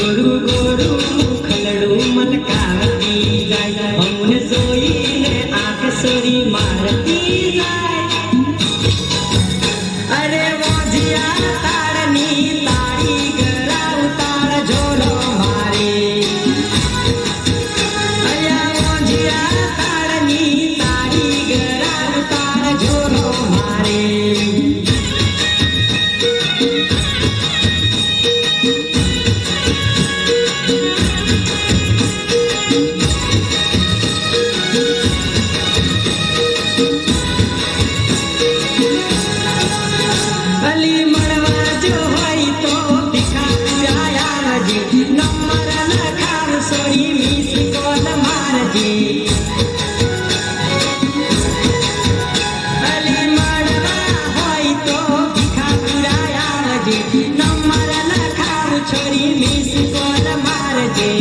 ગોરું ગોરું ખલડું મલકાવતી જાય અમને જોઈને આંખ સોરી મારતી જાય અરે મોજિયા તાળની તાળી ગળાવ તાળ ઝોલો મારે અયા મોજિયા તાળની તાળી ગળાવ તાળ ઝોલો મારે અલી મળવા જો હોય તો ભિખાયા આવજે નંબર લખાવ સોરી મિસ કોલ મારજે અલી મળવા હોય તો ભિખાયા આવજે નંબર લખાવ છોરી મિસ કોલ મારજે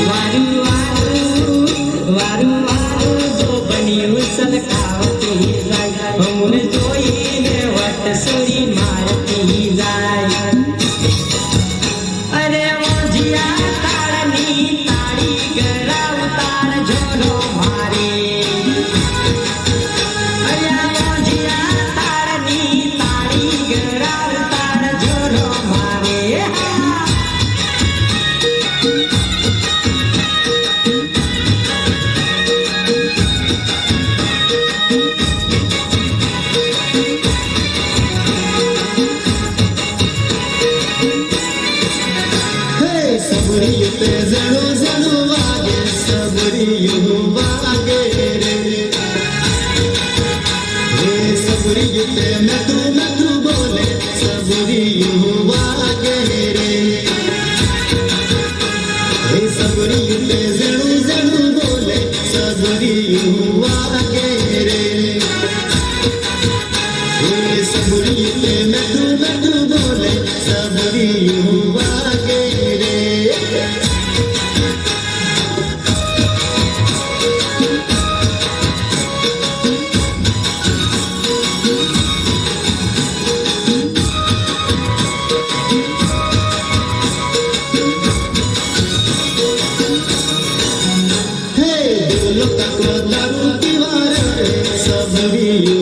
વારું વારું વારું વારું જો બન્યું સલકાવતી જાય અમને જોઈને વટ સોરી મારતી જાય અરે મોજિયા તાળની તાળી ગળાવ તાળ ઝોલો મારે અયા મોજિયા તાળની તાળી ગળાવ તાળ ઝોલો મારે સબરિયું તે ઝણું ઝણું વાગે સબરિયું વાગે રે હે સબરિયું તે મેઠું મેઠું બોલે સબરિયું વાગે રે હે સબરિયું તે ઝણું ઝણું બોલે સબરિયું વાગે રે હે સબરિયું તે મેઠું મેઠું બોલે સબરિયું વાગે રે Hey, do look at what I do, give her a sabri.